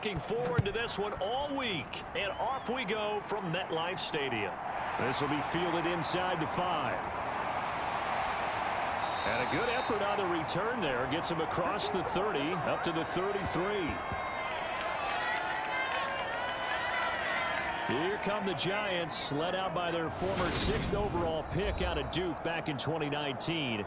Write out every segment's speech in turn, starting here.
looking forward to this one all week. And off we go from MetLife Stadium. This will be fielded inside the 5. And a good effort on the return there. Gets him across the 30, up to the 33. Here come the Giants, led out by their former 6th overall pick out of Duke back in 2019.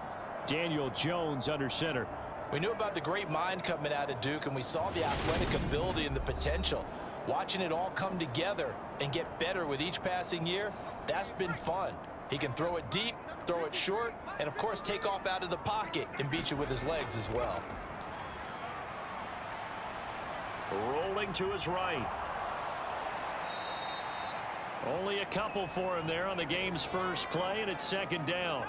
Daniel Jones under center. We knew about the great mind coming out of Duke, and we saw the athletic ability and the potential. Watching it all come together and get better with each passing year, that's been fun. He can throw it deep, throw it short, and, of course, take off out of the pocket and beat you with his legs as well. Rolling to his right. Only a couple for him there on the game's first play, and it's second down.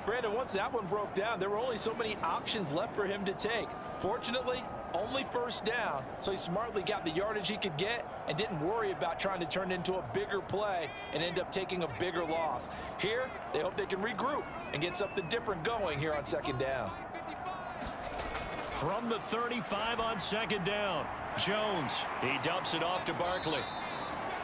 Brandon, once that one broke down, there were only so many options left for him to take. Fortunately, only first down, so he smartly got the yardage he could get and didn't worry about trying to turn it into a bigger play and end up taking a bigger loss. Here, they hope they can regroup and get something different going here on second down. From the 35 on second down, Jones. He dumps it off to Barkley.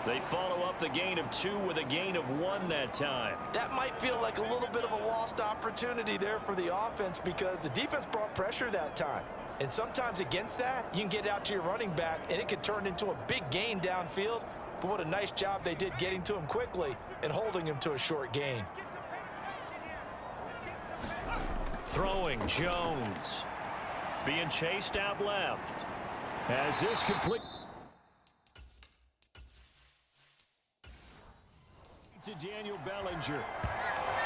They follow up the gain of 2 with a gain of 1 that time. That might feel like a little bit of a lost opportunity there for the offense because the defense brought pressure that time. And sometimes against that, you can get out to your running back, and it could turn into a big gain downfield. But what a nice job they did getting to him quickly and holding him to a short gain. Throwing Jones. Being chased out left. As this complete to Daniel Bellinger.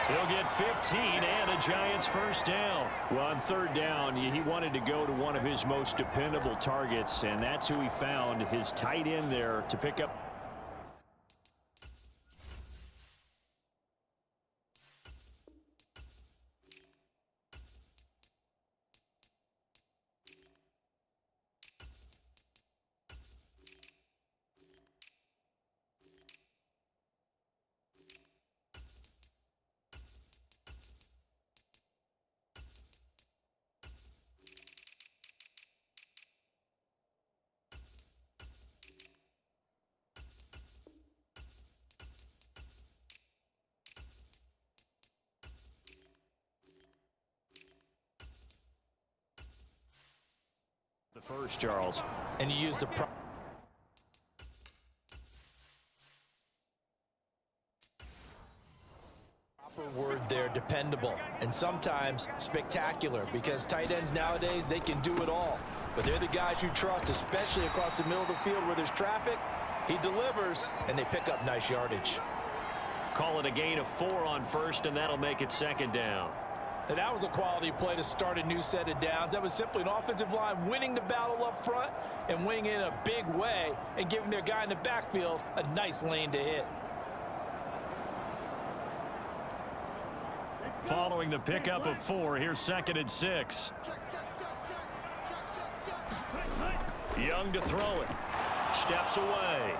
He'll get 15 and a Giants first down. Well, on third down, he wanted to go to one of his most dependable targets, and that's who he found, his tight end there to pick up. The first, Charles. And you use the proper word there, dependable, and sometimes spectacular, because tight ends nowadays, they can do it all. But they're the guys you trust, especially across the middle of the field where there's traffic. He delivers, and they pick up nice yardage. Call it a gain of 4 on first, and that'll make it second down. And that was a quality play to start a new set of downs. That was simply an offensive line winning the battle up front and winning in a big way and giving their guy in the backfield a nice lane to hit. Following the pickup of 4, here's second and 6. Young to throw it. Steps away.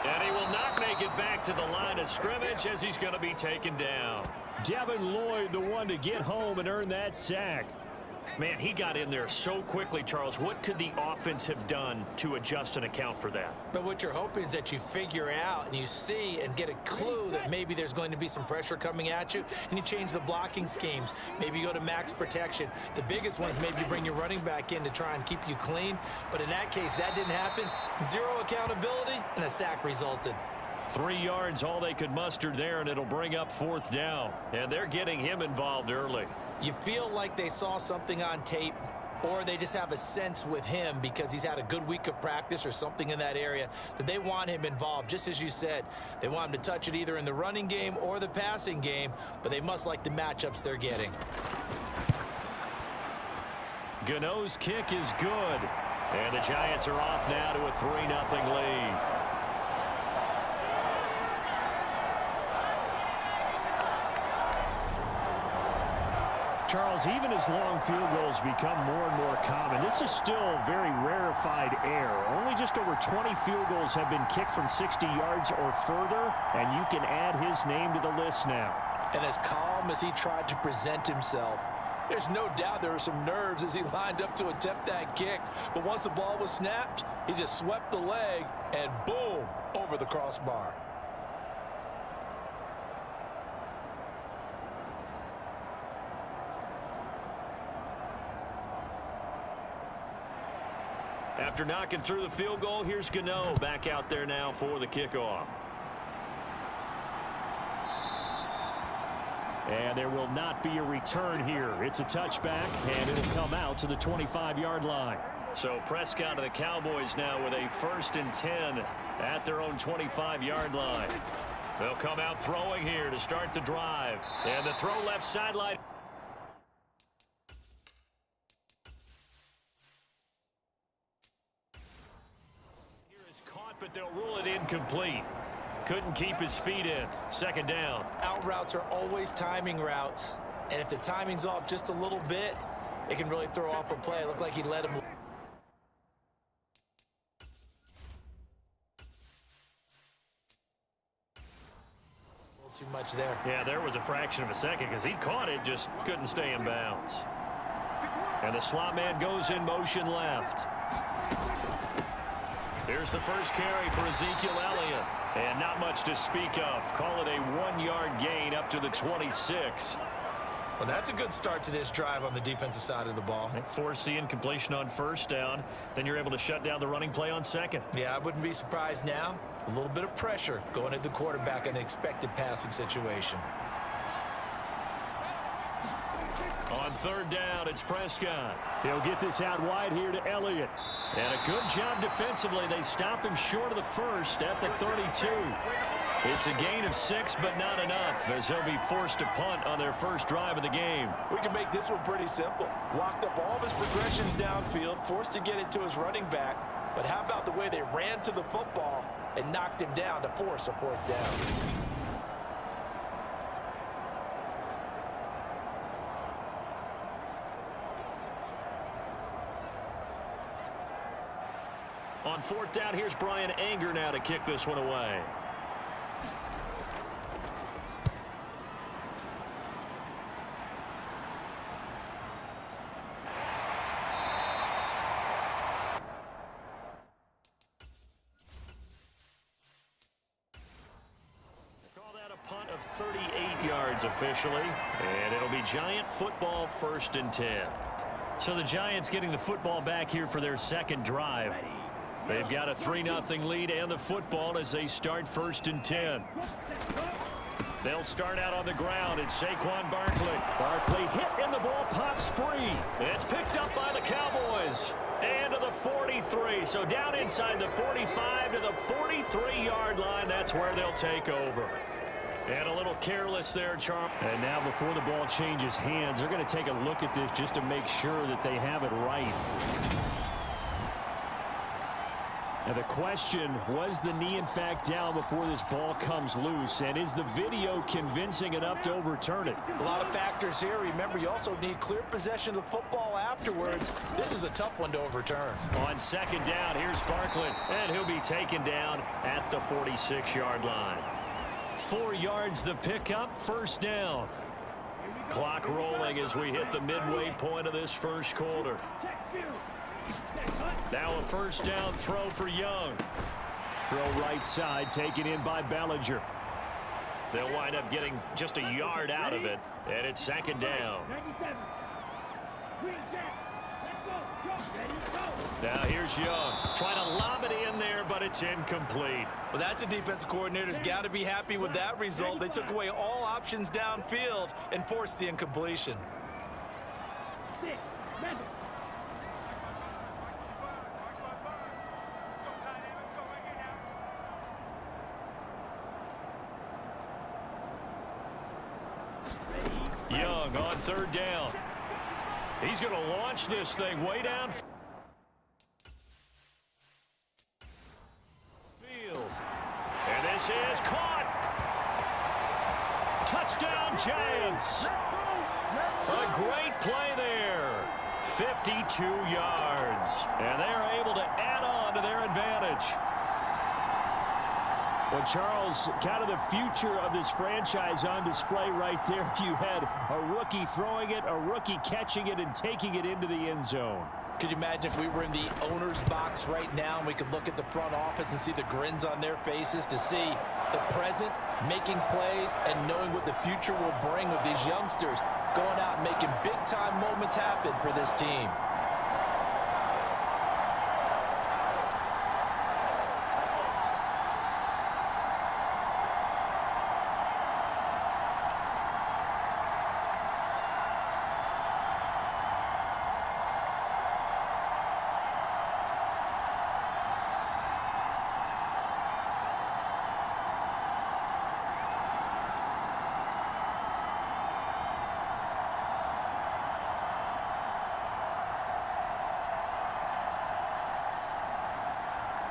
And he will not make it back to the line of scrimmage as he's going to be taken down. Devin Lloyd, the one to get home and earn that sack. Man, he got in there so quickly, Charles. What could the offense have done to adjust and account for that? But what you're hoping is that you figure out and you see and get a clue that maybe there's going to be some pressure coming at you, and you change the blocking schemes. Maybe you go to max protection. The biggest one is maybe you bring your running back in to try and keep you clean. But in that case, that didn't happen. 0 accountability, and a sack resulted. 3 yards, all they could muster there, and it'll bring up 4th down. And they're getting him involved early. You feel like they saw something on tape, or they just have a sense with him because he's had a good week of practice or something in that area that they want him involved. Just as you said, they want him to touch it either in the running game or the passing game, but they must like the matchups they're getting. Gano's kick is good. And the Giants are off now to a 3-0 lead. Charles, even as long field goals become more and more common, this is still very rarefied air. Only just over 20 field goals have been kicked from 60 yards or further, and you can add his name to the list now. And as calm as he tried to present himself, There's no doubt there were some nerves as he lined up to attempt that kick. But once the ball was snapped, he just swept the leg and boom, over the crossbar. After knocking through the field goal, here's Gano back out there now for the kickoff. And there will not be a return here. It's a touchback, and it'll come out to the 25-yard line. So Prescott of the Cowboys now with a 1st and 10 at their own 25-yard line. They'll come out throwing here to start the drive. And the throw left sideline. Here is caught, but they'll rule it incomplete. Couldn't keep his feet in. 2nd down. Out routes are always timing routes. And if the timing's off just a little bit, it can really throw off a play. It looked like he let him. Too much there. Yeah, there was a fraction of a second because he caught it, just couldn't stay in bounds. And the slot man goes in motion left. Here's the first carry for Ezekiel Elliott. And not much to speak of. Call it a 1-yard gain up to the 26. Well, that's a good start to this drive on the defensive side of the ball. They force the incompletion on 1st down. Then you're able to shut down the running play on 2nd. Yeah, I wouldn't be surprised now. A little bit of pressure going at the quarterback in an expected passing situation. On 3rd down, it's Prescott. He'll get this out wide here to Elliott. And a good job defensively. They stop him short of the 1st at the 32. It's a gain of 6, but not enough, as he'll be forced to punt on their first drive of the game. We can make this one pretty simple. Walked up all of his progressions downfield, forced to get it to his running back. But how about the way they ran to the football and knocked him down to force a 4th down? On 4th down, here's Brian Anger now to kick this one away. Call that a punt of 38 yards officially, and it'll be Giant football 1st and 10. So the Giants getting the football back here for their 2nd drive. They've got a 3-0 lead and the football as they start 1st and 10. They'll start out on the ground. It's Saquon Barkley. Barkley hit and the ball pops free. It's picked up by the Cowboys. And to the 43. So down inside the 45 to the 43-yard line. That's where they'll take over. And a little careless there, Charles. And now before the ball changes hands, they're going to take a look at this just to make sure that they have it right. Now the question, was the knee in fact down before this ball comes loose? And is the video convincing enough to overturn it? A lot of factors here. Remember, you also need clear possession of the football afterwards. This is a tough one to overturn. On 2nd down, here's Barkley. And he'll be taken down at the 46-yard line. 4 yards the pickup, 1st down. Clock rolling as we hit the midway point of this 1st quarter. Now a 1st down throw for Young. Throw right side, taken in by Bellinger. They'll wind up getting just a yard out of it, and it's 2nd down. Now here's Young. Trying to lob it in there, but it's incomplete. Well, that's a defensive coordinator's got to be happy with that result. They took away all options downfield and forced the incompletion. Young on 3rd down. He's going to launch this thing way down field. And this is caught. Touchdown, Giants. A great play there. 52 yards. And they're able to add on to their advantage. Well, Charles, kind of the future of this franchise on display right there. You had a rookie throwing it, a rookie catching it, and taking it into the end zone. Could you imagine if we were in the owner's box right now and we could look at the front office and see the grins on their faces to see the present making plays and knowing what the future will bring with these youngsters going out and making big-time moments happen for this team.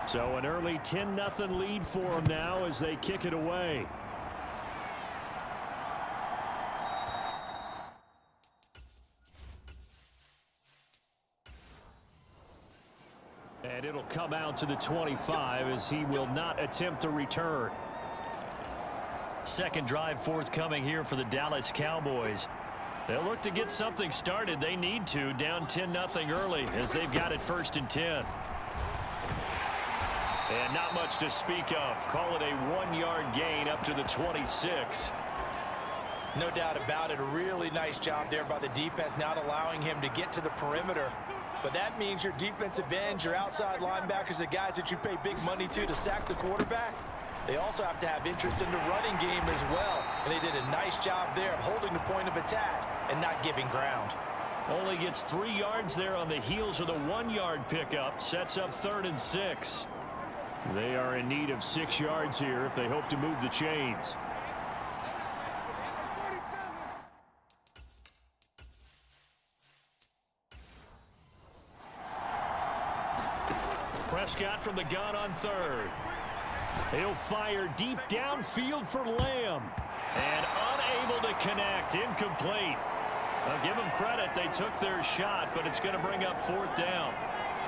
So an early 10-0 lead for them now as they kick it away. And it'll come out to the 25 as he will not attempt a return. Second drive forthcoming here for the Dallas Cowboys. They'll look to get something started. They need to, down 10-0 early as they've got it 1st and 10. And not much to speak of. Call it a 1-yard gain up to the 26. No doubt about it. A really nice job there by the defense, not allowing him to get to the perimeter. But that means your defensive ends, your outside linebackers, the guys that you pay big money to sack the quarterback, they also have to have interest in the running game as well. And they did a nice job there of holding the point of attack and not giving ground. Only gets 3 yards there on the heels of the 1-yard pickup. Sets up 3rd and 6. They are in need of 6 yards here if they hope to move the chains. Prescott from the gun on 3rd. He'll fire deep downfield for Lamb. And unable to connect. Incomplete. I'll give them credit. They took their shot, but it's going to bring up 4th down.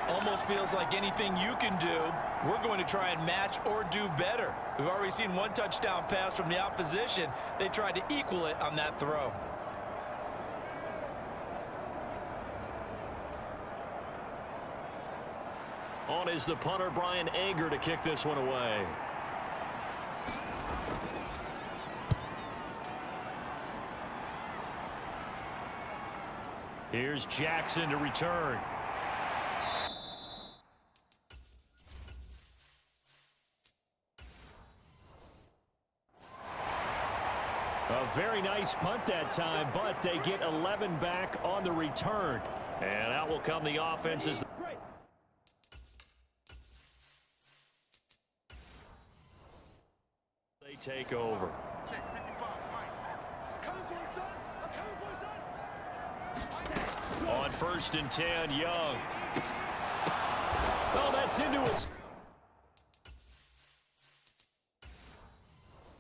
Almost feels like anything you can do, we're going to try and match or do better. We've already seen 1 touchdown pass from the opposition. They tried to equal it on that throw. On is the punter, Brian Ager, to kick this one away. Here's Jackson to return. A very nice punt that time, but they get 11 back on the return. And out will come the offense as they take over. On 1st and 10, Young. Oh, that's into it.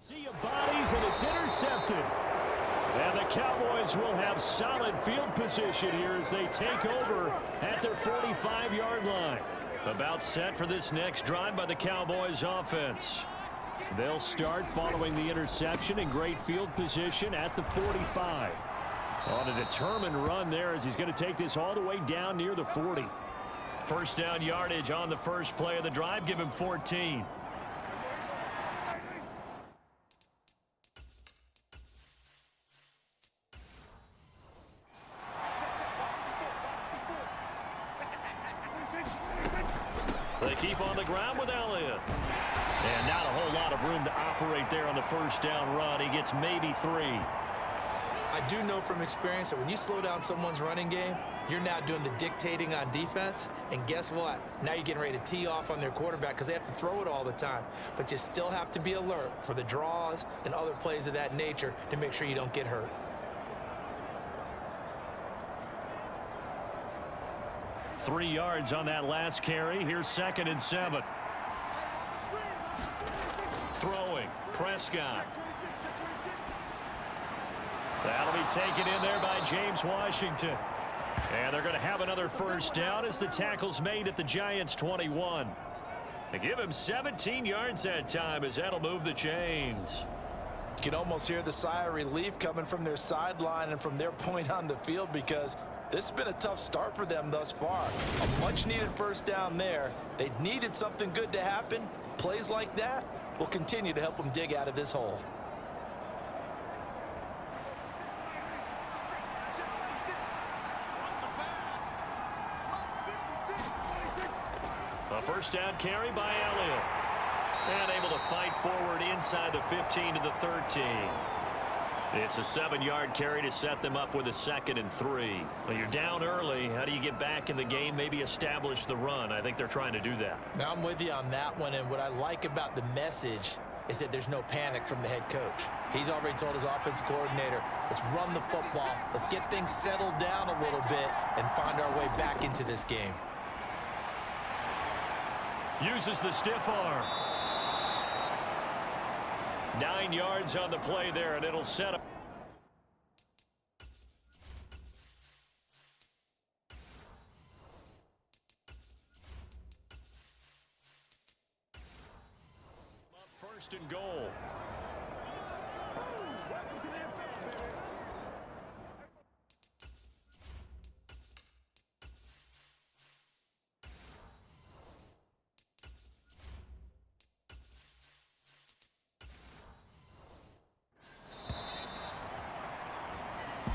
Sea of bodies, and it's intercepted. And the Cowboys will have solid field position here as they take over at their 45-yard line. About set for this next drive by the Cowboys offense. They'll start following the interception in great field position at the 45. On a determined run there as he's going to take this all the way down near the 40. 1st down yardage on the first play of the drive. Give him 14. They keep on the ground with Elliott. And not a whole lot of room to operate there on the 1st down run. He gets maybe 3. I do know from experience that when you slow down someone's running game, you're now doing the dictating on defense. And guess what? Now you're getting ready to tee off on their quarterback because they have to throw it all the time. But you still have to be alert for the draws and other plays of that nature to make sure you don't get hurt. Three yards on that last carry. Here's 2nd and 7. Throwing. Prescott. That'll be taken in there by James Washington. And they're going to have another 1st down as the tackle's made at the Giants' 21. They give him 17 yards that time as that'll move the chains. You can almost hear the sigh of relief coming from their sideline and from their point on the field because this has been a tough start for them thus far. A much-needed first down there. They needed something good to happen. Plays like that will continue to help them dig out of this hole. A first down carry by Elliott. And able to fight forward inside the 15 to the 13. It's a 7-yard carry to set them up with a 2nd and 3. Well, you're down early. How do you get back in the game, maybe establish the run? I think they're trying to do that. Now, I'm with you on that one, and what I like about the message is that there's no panic from the head coach. He's already told his offensive coordinator, let's run the football, let's get things settled down a little bit and find our way back into this game. Uses the stiff arm. 9 yards on the play there, and it'll set up. First and goal.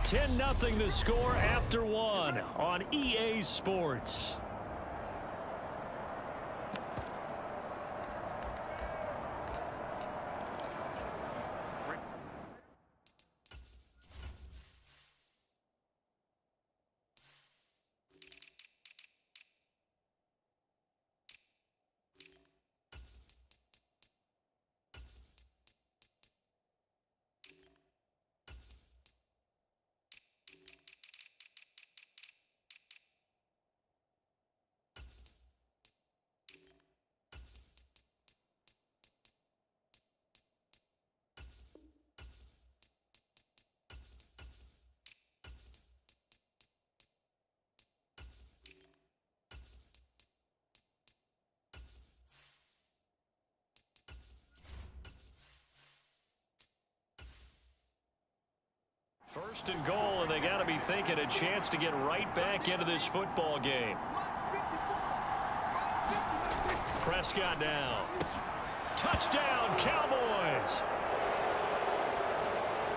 $10-0 the score after 1 on EA Sports. First and goal, and they got to be thinking a chance to get right back into this football game. Prescott now. Touchdown, Cowboys!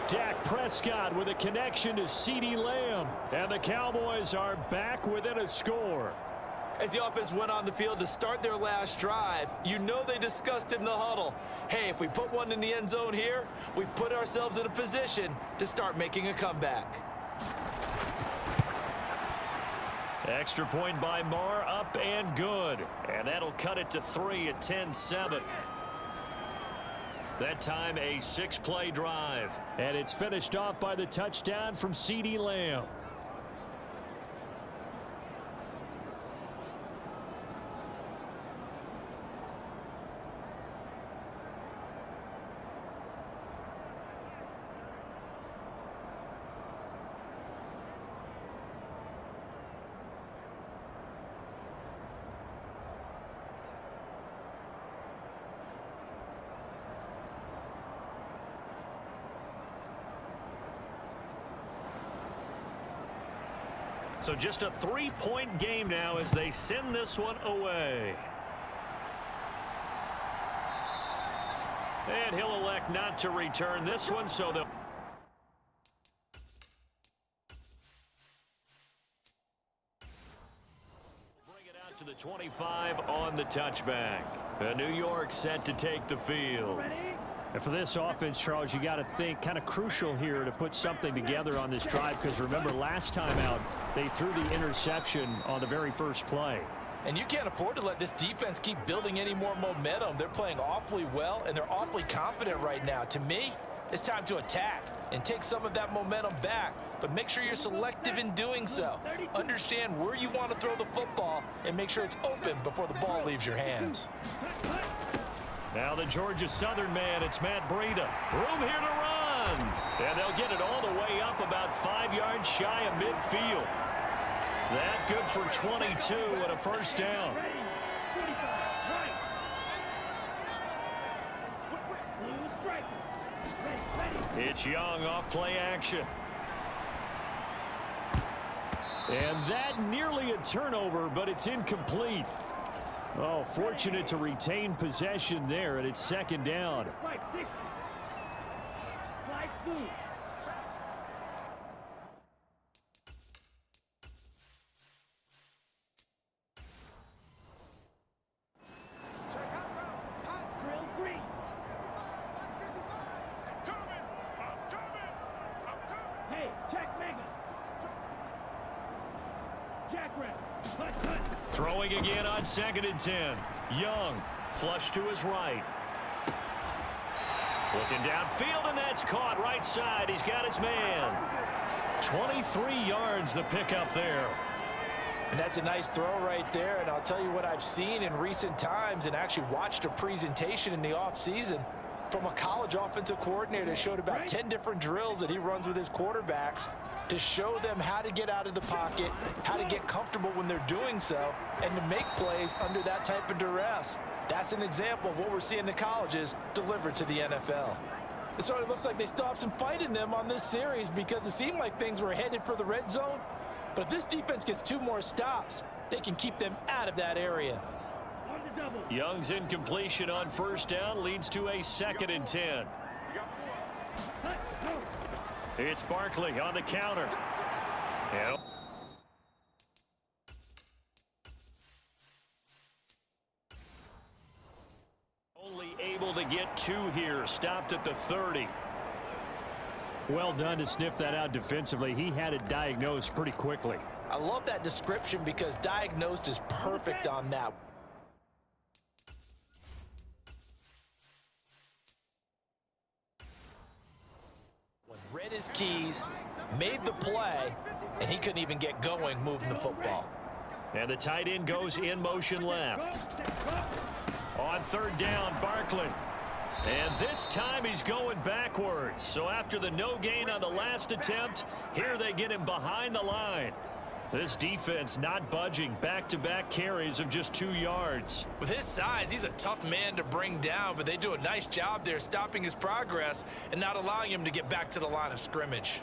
Dak Prescott with a connection to CeeDee Lamb, and the Cowboys are back within a score. As the offense went on the field to start their last drive, you know they discussed in the huddle, hey, if we put one in the end zone here, we've put ourselves in a position to start making a comeback. Extra point by Marr, up and good. And that'll cut it to 3 at 10-7. That time a 6-play drive. And it's finished off by the touchdown from CeeDee Lamb. So just a 3-point game now as they send this one away. And he'll elect not to return this one, so they'll bring it out to the 25 on the touchback. New York set to take the field. And for this offense, Charles, you got to think kind of crucial here to put something together on this drive, because remember last time out they threw the interception on the very first play. And you can't afford to let this defense keep building any more momentum. They're playing awfully well, and they're awfully confident right now. To me, it's time to attack and take some of that momentum back, but make sure you're selective in doing so. Understand where you want to throw the football and make sure it's open before the ball leaves your hands. Now the Georgia Southern man, it's Matt Breida. Room here to run. And they'll get it all the way up about 5 yards shy of midfield. That good for 22 and a first down. It's Young off play action. And that nearly a turnover, but it's incomplete. Oh, fortunate to retain possession there, and it's second down. Throwing again on 2nd and 10. Young, flush to his right. Looking downfield, and that's caught right side. He's got his man. 23 yards the pickup there. And that's a nice throw right there. And I'll tell you what I've seen in recent times and actually watched a presentation in the offseason from a college offensive coordinator that showed about 10 different drills that he runs with his quarterbacks to show them how to get out of the pocket, how to get comfortable when they're doing so, and to make plays under that type of duress. That's an example of what we're seeing in the colleges delivered to the NFL. It sort of looks like they still have some fight in them on this series because it seemed like things were headed for the red zone. But if this defense gets 2 more stops, they can keep them out of that area. Young's incompletion on 1st down leads to a 2nd and 10. It's Barkley on the counter. Yep. Only able to get 2 here. Stopped at the 30. Well done to sniff that out defensively. He had it diagnosed pretty quickly. I love that description because diagnosed is perfect on that. Read his keys, made the play, and he couldn't even get going moving the football. And the tight end goes in motion left. On 3rd down, Barkley. And this time he's going backwards. So after the no gain on the last attempt, here they get him behind the line. This defense not budging. Back-to-back carries of just 2 yards. With his size, he's a tough man to bring down, but they do a nice job there stopping his progress and not allowing him to get back to the line of scrimmage.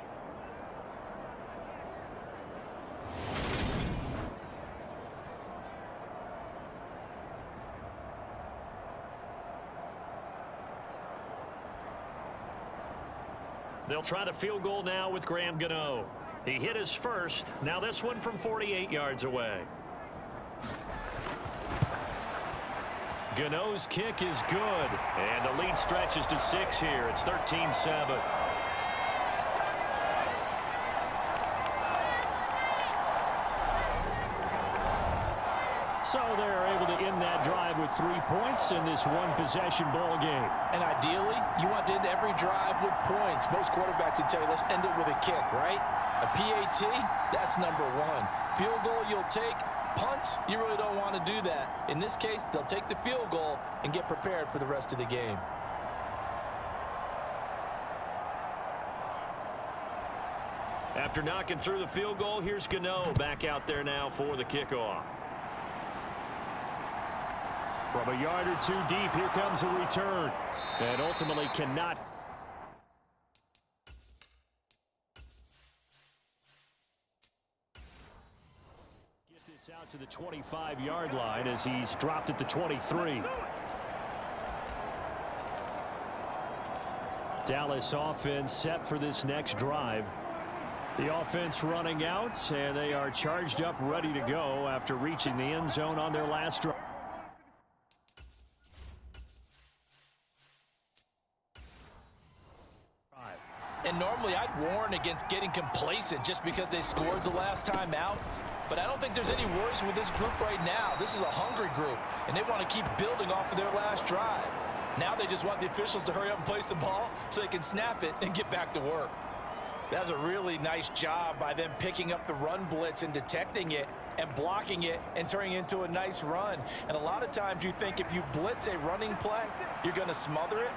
They'll try the field goal now with Graham Gano. He hit his first. Now this one from 48 yards away. Gano's kick is good. And the lead stretches to 6 here. It's 13-7. So they're able to end that drive with 3 points in this one-possession ball game. And ideally, you want to end every drive with points. Most quarterbacks would tell you, let's end it with a kick, right? A PAT, that's number 1. Field goal you'll take. Punts, you really don't want to do that. In this case, they'll take the field goal and get prepared for the rest of the game. After knocking through the field goal, here's Gano back out there now for the kickoff. From a yard or 2 deep, here comes a return. And ultimately cannot. Get this out to the 25-yard line as he's dropped at the 23. Dallas offense set for this next drive. The offense running out, and they are charged up, ready to go after reaching the end zone on their last drive. And normally I'd warn against getting complacent just because they scored the last time out. But I don't think there's any worries with this group right now. This is a hungry group, and they want to keep building off of their last drive. Now they just want the officials to hurry up and place the ball so they can snap it and get back to work. That's a really nice job by them picking up the run blitz and detecting it and blocking it and turning it into a nice run. And a lot of times you think if you blitz a running play, you're going to smother it.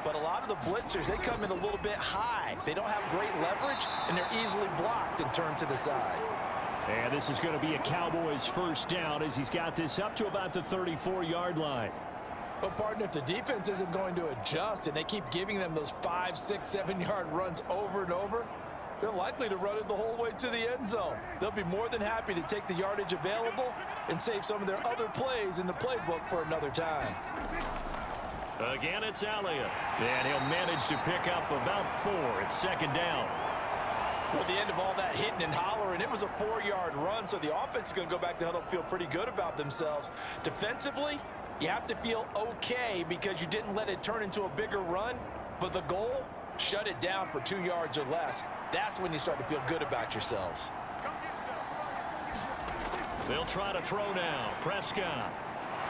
But a lot of the blitzers, they come in a little bit high. They don't have great leverage, and they're easily blocked and turned to the side. And this is going to be a Cowboys first down as he's got this up to about the 34-yard line. But, partner, if the defense isn't going to adjust and they keep giving them those 5, 6, 7-yard runs over and over, they're likely to run it the whole way to the end zone. They'll be more than happy to take the yardage available and save some of their other plays in the playbook for another time. Again, it's Elliott. And he'll manage to pick up about 4. It's second down. Well, at the end of all that hitting and hollering, it was a 4-yard run, so the offense is going to go back to huddle and feel pretty good about themselves. Defensively, you have to feel okay because you didn't let it turn into a bigger run, but the goal, shut it down for 2 yards or less. That's when you start to feel good about yourselves. They'll try to throw now. Prescott.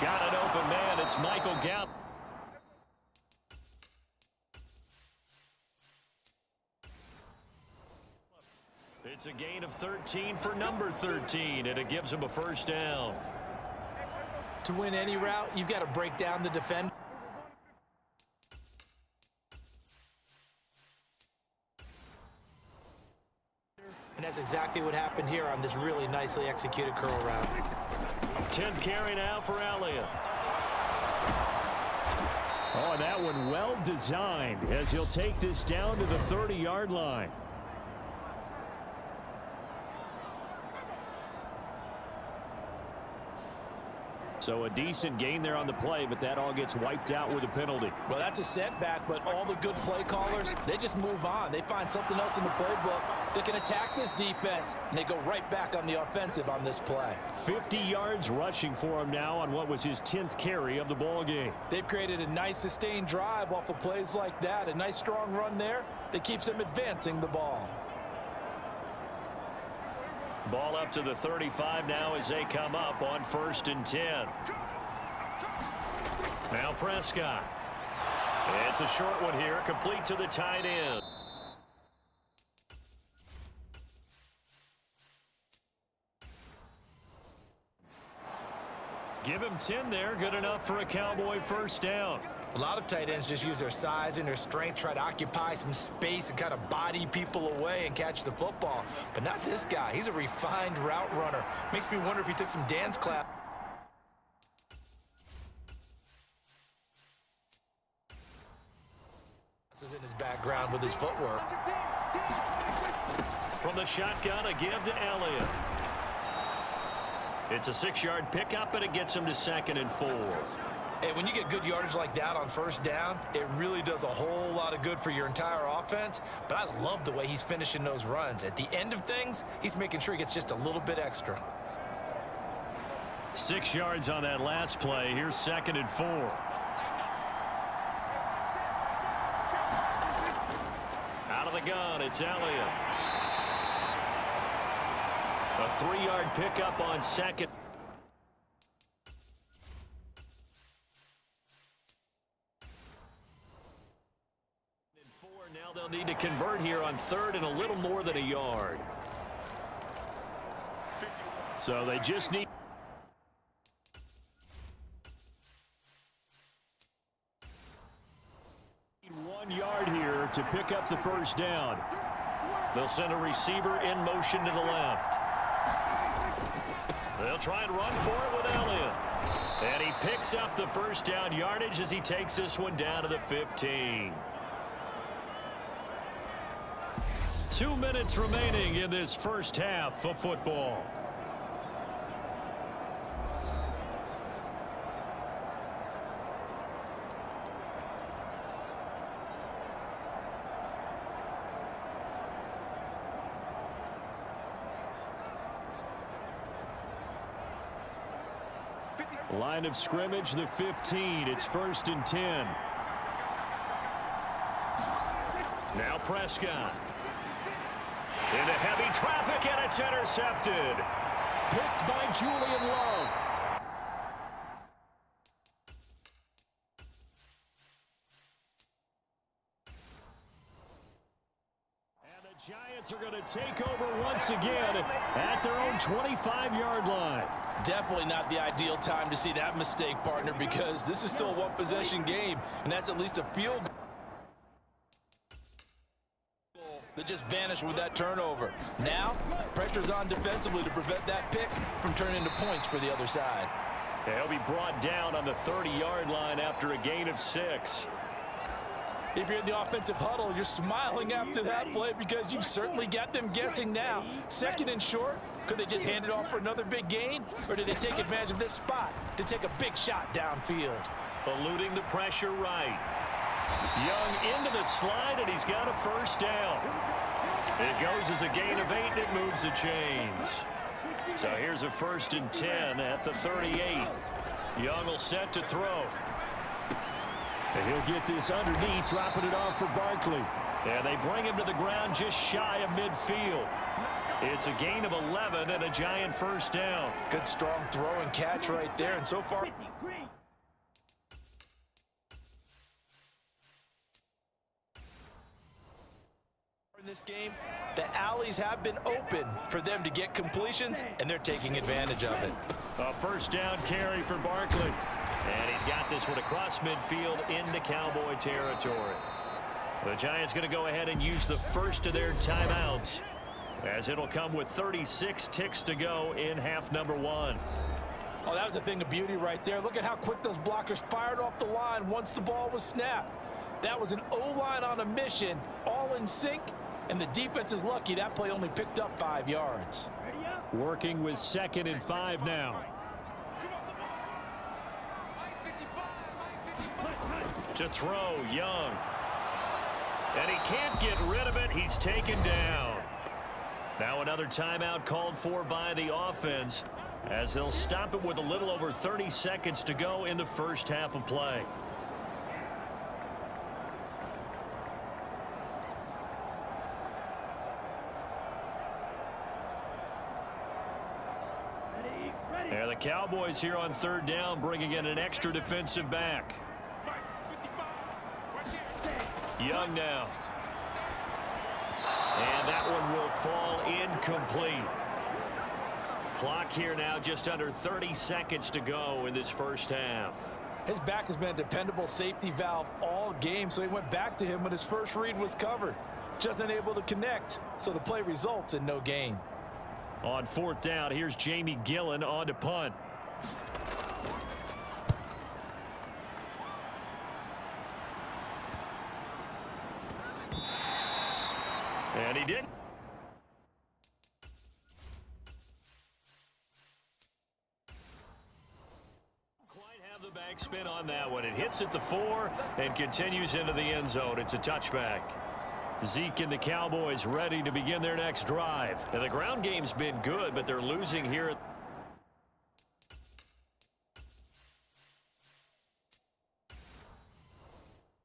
Got an open man. It's Michael Gallup. It's a gain of 13 for number 13, and it gives him a first down. To win any route, you've got to break down the defender. And that's exactly what happened here on this really nicely executed curl route. 10th carry now for Elliott. Oh, that one well designed as he'll take this down to the 30-yard line. So a decent gain there on the play, but that all gets wiped out with a penalty. Well, that's a setback, but all the good play callers, they just move on. They find something else in the playbook that can attack this defense, and they go right back on the offensive on this play. 50 yards rushing for him now on what was his 10th carry of the ball game. They've created a nice sustained drive off of plays like that. A nice strong run there that keeps them advancing the ball. Ball up to the 35 now as they come up on 1st and 10. Now Prescott. It's a short one here, complete to the tight end. Give him 10 there, good enough for a Cowboy first down. A lot of tight ends just use their size and their strength, try to occupy some space and kind of body people away and catch the football. But not this guy. He's a refined route runner. Makes me wonder if he took some dance class. This is in his background with his footwork. From the shotgun, a give to Elliott. It's a 6-yard pickup, and it gets him to 2nd and 4. Hey, when you get good yardage like that on first down, it really does a whole lot of good for your entire offense. But I love the way he's finishing those runs. At the end of things, he's making sure he gets just a little bit extra. 6 yards on that last play. Here's 2nd and 4. Out of the gun, it's Elliott. A 3-yard pickup on 2nd. Now they'll need to convert here on 3rd and a little more than a yard. So they just need 1 yard here to pick up the first down. They'll send a receiver in motion to the left. They'll try and run for it with Elliott. And he picks up the first down yardage as he takes this one down to the 15. 2 minutes remaining in this first half of football. Line of scrimmage, the 15. It's 1st and 10. Now Prescott. Into heavy traffic, and it's intercepted. Picked by Julian Love. And the Giants are going to take over once again at their own 25-yard line. Definitely not the ideal time to see that mistake, partner, because this is still a one-possession game, and that's at least a field goal that just vanished with that turnover. Now, pressure's on defensively to prevent that pick from turning into points for the other side. He'll be brought down on the 30-yard line after a gain of 6. If you're in the offensive huddle, you're smiling after that play because you've certainly got them guessing now. 2nd and short, could they just hand it off for another big gain? Or did they take advantage of this spot to take a big shot downfield? Eluding the pressure right. Young into the slide, and he's got a first down. It goes as a gain of 8, and it moves the chains. So here's a 1st and 10 at the 38. Young will set to throw. And he'll get this underneath, dropping it off for Barkley. And they bring him to the ground just shy of midfield. It's a gain of 11 and a giant first down. Good strong throw and catch right there, and so far in this game, the alleys have been open for them to get completions, and they're taking advantage of it. A first down carry for Barkley. And he's got this one across midfield into Cowboy territory. The Giants going to go ahead and use the first of their timeouts, as it'll come with 36 ticks to go in half number 1. Oh, that was a thing of beauty right there. Look at how quick those blockers fired off the line once the ball was snapped. That was an O-line on a mission, all in sync, and the defense is lucky that play only picked up 5 yards. Working with 2nd and 5 now. To throw, Young. And he can't get rid of it. He's taken down. Now another timeout called for by the offense, as they'll stop it with a little over 30 seconds to go in the first half of play. And the Cowboys here on 3rd down, bringing in an extra defensive back. Young now. And that one will fall incomplete. Clock here now, just under 30 seconds to go in this first half. His back has been a dependable safety valve all game, so he went back to him when his first read was covered. Just unable to connect, so the play results in no gain. On 4th down, here's Jamie Gillen on to punt. And he didn't. Quite have the backspin on that one. It hits at the 4 and continues into the end zone. It's a touchback. Zeke and the Cowboys ready to begin their next drive. And the ground game's been good, but they're losing here at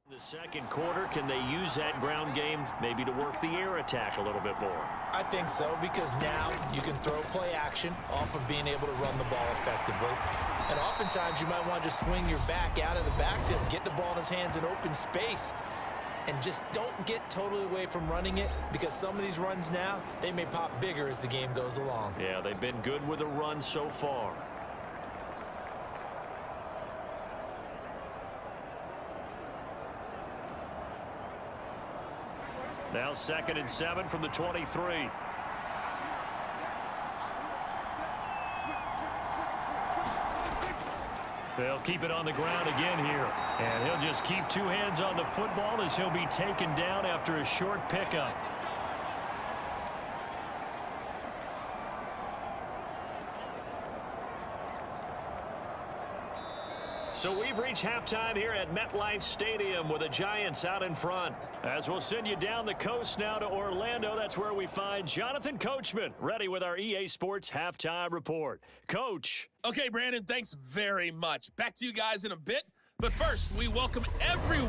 the second quarter. Can they use that ground game maybe to work the air attack a little bit more? I think so, because now you can throw play action off of being able to run the ball effectively. And oftentimes you might want to just swing your back out of the backfield, get the ball in his hands in open space, and just don't get totally away from running it, because some of these runs now, they may pop bigger as the game goes along. Yeah, they've been good with a run so far. Now 2nd and 7 from the 23. They'll keep it on the ground again here. And he'll just keep 2 hands on the football as he'll be taken down after a short pickup. So we've reached halftime here at MetLife Stadium with the Giants out in front. As we'll send you down the coast now to Orlando, that's where we find Jonathan Coachman, ready with our EA Sports Halftime Report. Coach. Okay, Brandon, thanks very much. Back to you guys in a bit. But first, we welcome everyone